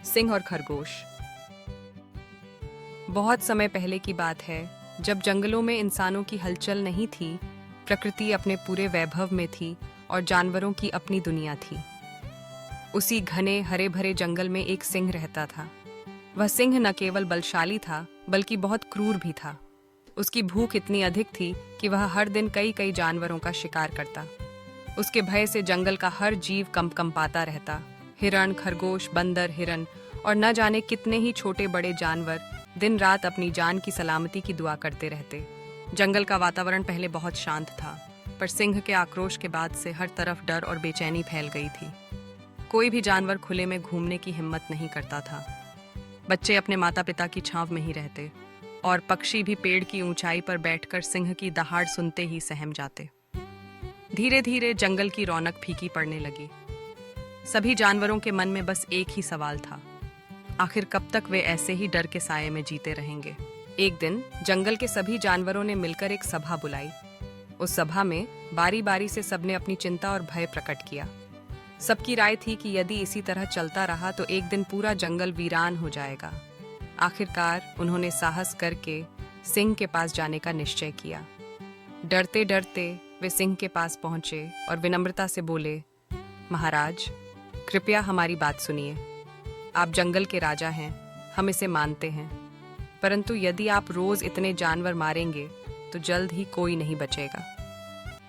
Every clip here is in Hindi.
सिंह और खरगोश। बहुत समय पहले की बात है, जब जंगलों में इंसानों की हलचल नहीं थी, प्रकृति अपने पूरे वैभव में थी और जानवरों की अपनी दुनिया थी। उसी घने हरे भरे जंगल में एक सिंह रहता था। वह सिंह न केवल बलशाली था, बल्कि बहुत क्रूर भी था। उसकी भूख इतनी अधिक थी कि वह हर दिन कई कई जानवरों का शिकार करता। उसके भय से जंगल का हर जीव कंपकंपाता रहता। हिरण, खरगोश, बंदर, हिरन और न जाने कितने ही छोटे बड़े जानवर दिन रात अपनी जान की सलामती की दुआ करते रहते। जंगल का वातावरण पहले बहुत शांत था, पर सिंह के आक्रोश के बाद से हर तरफ डर और बेचैनी फैल गई थी। कोई भी जानवर खुले में घूमने की हिम्मत नहीं करता था। बच्चे अपने माता पिता की छांव में ही रहते और पक्षी भी पेड़ की ऊंचाई पर बैठकर सिंह की दहाड़ सुनते ही सहम जाते। धीरे धीरे जंगल की रौनक फीकी पड़ने लगी। सभी जानवरों के मन में बस एक ही सवाल था, आखिर कब तक वे ऐसे ही डर के साये में जीते रहेंगे। एक दिन जंगल के सभी जानवरों ने मिलकर एक सभा बुलाई। उस सभा में बारी बारी से सबने अपनी चिंता और भय प्रकट किया। सबकी राय थी कि यदि इसी तरह चलता रहा तो एक दिन पूरा जंगल वीरान हो जाएगा। आखिरकार उन्होंने साहस करके सिंह के पास जाने का निश्चय किया। डरते डरते वे सिंह के पास पहुंचे और विनम्रता से बोले, महाराज, कृपया हमारी बात सुनिए। आप जंगल के राजा हैं, हम इसे मानते हैं, परंतु यदि आप रोज इतने जानवर मारेंगे तो जल्द ही कोई नहीं बचेगा।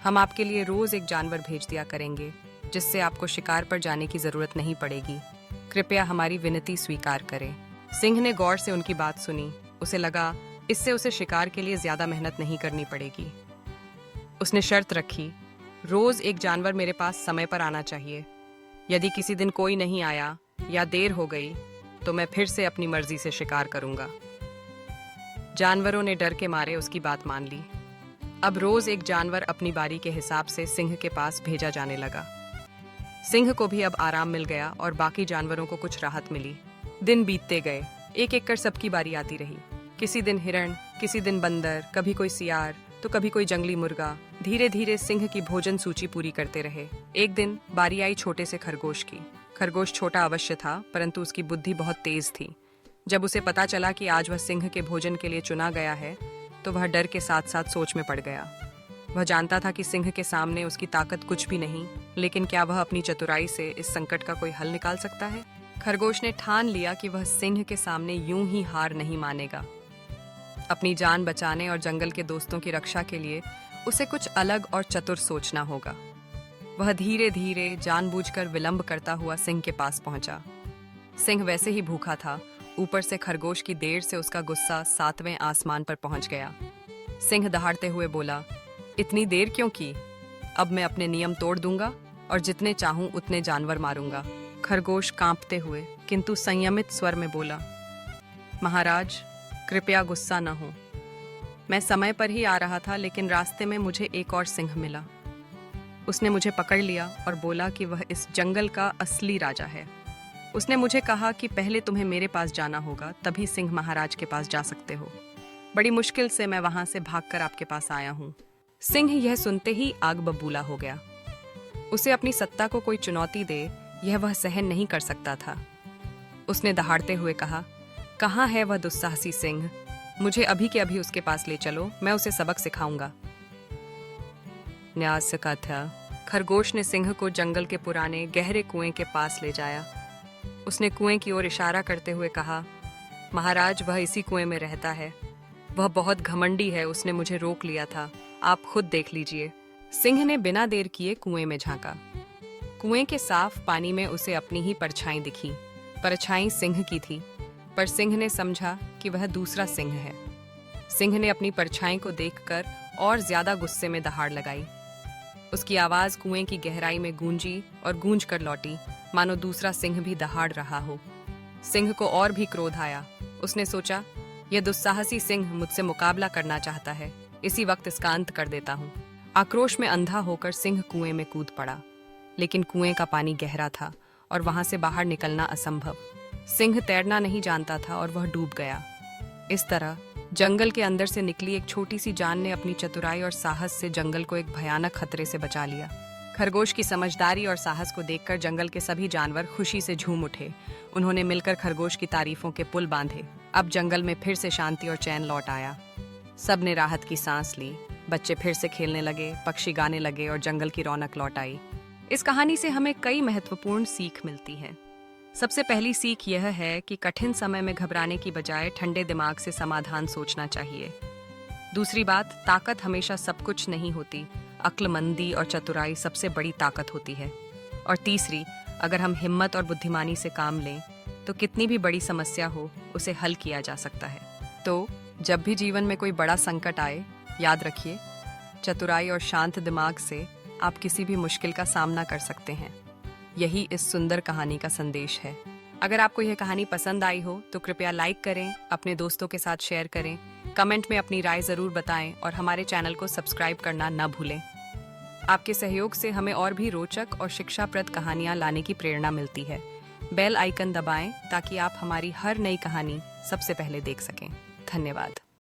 हम आपके लिए रोज एक जानवर भेज दिया करेंगे, जिससे आपको शिकार पर जाने की जरूरत नहीं पड़ेगी। कृपया हमारी विनती स्वीकार करें। सिंह ने गौर से उनकी बात सुनी। उसे लगा इससे उसे शिकार के लिए ज्यादा मेहनत नहीं करनी पड़ेगी। उसने शर्त रखी, रोज एक जानवर मेरे पास समय पर आना चाहिए। यदि किसी दिन कोई नहीं आया या देर हो गई तो मैं फिर से अपनी मर्जी से शिकार करूंगा। जानवरों ने डर के मारे उसकी बात मान ली। अब रोज एक जानवर अपनी बारी के हिसाब से सिंह के पास भेजा जाने लगा। सिंह को भी अब आराम मिल गया और बाकी जानवरों को कुछ राहत मिली। दिन बीतते गए, एक एक कर सबकी बारी आती रही। किसी दिन हिरण, किसी दिन बंदर, कभी कोई सियार तो कभी कोई जंगली मुर्गा। धीरे धीरे सिंह की भोजन सूची पूरी करते रहे। एक दिन बारी आई छोटे से खरगोश की। खरगोश छोटा अवश्य था, परंतु उसकी बुद्धि बहुत तेज थी। जब उसे पता चला कि आज वह सिंह के भोजन के लिए चुना गया है, तो वह डर के साथ साथ सोच में पड़ गया। वह जानता था कि सिंह के सामने उसकी ताकत कुछ भी नहीं, लेकिन क्या वह अपनी चतुराई से इस संकट का कोई हल निकाल सकता है? खरगोश ने ठान लिया कि वह सिंह के सामने यूं ही हार नहीं मानेगा। अपनी जान बचाने और जंगल के दोस्तों की रक्षा के लिए उसे कुछ अलग और चतुर सोचना होगा। वह धीरे धीरे जानबूझकर विलंब करता हुआ सिंह के पास पहुंचा। सिंह वैसे ही भूखा था, ऊपर से खरगोश की देर से उसका गुस्सा 7वें आसमान पर पहुंच गया। सिंह दहाड़ते हुए बोला, इतनी देर क्यों की? अब मैं अपने नियम तोड़ दूंगा और जितने चाहूं उतने जानवर मारूंगा। खरगोश कांपते हुए किंतु संयमित स्वर में बोला, महाराज, कृपया गुस्सा न हो। मैं समय पर ही आ रहा था, लेकिन रास्ते में मुझे एक और सिंह मिला। उसने मुझे पकड़ लिया और बोला कि वह इस जंगल का असली राजा है। उसने मुझे कहा कि पहले तुम्हें मेरे पास जाना होगा, तभी सिंह महाराज के पास जा सकते हो। बड़ी मुश्किल से मैं वहां से भागकर आपके पास आया हूँ। सिंह यह सुनते ही आग बबूला हो गया। उसे अपनी सत्ता को कोई चुनौती दे, यह वह सहन नहीं कर सकता था। उसने दहाड़ते हुए कहा, कहाँ है वह दुस्साहसी सिंह? मुझे अभी के अभी उसके पास ले चलो, मैं उसे सबक सिखाऊंगा। न्यास का था। खरगोश ने सिंह को जंगल के पुराने गहरे कुएं के पास ले जाया। उसने कुएं की ओर इशारा करते हुए कहा, महाराज, वह इसी कुएं में रहता है। वह बहुत घमंडी है, उसने मुझे रोक लिया था, आप खुद देख लीजिए। सिंह ने बिना देर किए कुएं में झांका। कुएं के साफ पानी में उसे अपनी ही परछाई दिखी। परछाई सिंह की थी, पर सिंह ने समझा कि वह दूसरा सिंह है। सिंह ने अपनी परछाई को देखकर और ज्यादा गुस्से में दहाड़ लगाई। उसकी आवाज कुएं की गहराई में गूंजी और गूंज कर लौटी, मानो दूसरा सिंह भी दहाड़ रहा हो। सिंह को और भी क्रोध आया। उसने सोचा, यह दुस्साहसी सिंह मुझसे मुकाबला करना चाहता है, इसी वक्त इसका अंत कर देता हूँ। आक्रोश में अंधा होकर सिंह कुएं में कूद पड़ा, लेकिन कुएं का पानी गहरा था और वहां से बाहर निकलना असंभव। सिंह तैरना नहीं जानता था और वह डूब गया। इस तरह जंगल के अंदर से निकली एक छोटी सी जान ने अपनी चतुराई और साहस से जंगल को एक भयानक खतरे से बचा लिया। खरगोश की समझदारी और साहस को देखकर जंगल के सभी जानवर खुशी से झूम उठे। उन्होंने मिलकर खरगोश की तारीफों के पुल बांधे। अब जंगल में फिर से शांति और चैन लौट आया। सब ने राहत की सांस ली। बच्चे फिर से खेलने लगे, पक्षी गाने लगे और जंगल की रौनक लौट आई। इस कहानी से हमें कई महत्वपूर्ण सीख मिलती है। सबसे पहली सीख यह है कि कठिन समय में घबराने की बजाय ठंडे दिमाग से समाधान सोचना चाहिए। दूसरी बात, ताकत हमेशा सब कुछ नहीं होती, अक्लमंदी और चतुराई सबसे बड़ी ताकत होती है। और तीसरी, अगर हम हिम्मत और बुद्धिमानी से काम लें तो कितनी भी बड़ी समस्या हो उसे हल किया जा सकता है। तो जब भी जीवन में कोई बड़ा संकट आए, याद रखिए, चतुराई और शांत दिमाग से आप किसी भी मुश्किल का सामना कर सकते हैं। यही इस सुंदर कहानी का संदेश है। अगर आपको यह कहानी पसंद आई हो तो कृपया लाइक करें, अपने दोस्तों के साथ शेयर करें, कमेंट में अपनी राय जरूर बताएं और हमारे चैनल को सब्सक्राइब करना न भूलें। आपके सहयोग से हमें और भी रोचक और शिक्षाप्रद कहानियां लाने की प्रेरणा मिलती है। बेल आइकन दबाएं ताकि आप हमारी हर नई कहानी सबसे पहले देख सकें। धन्यवाद।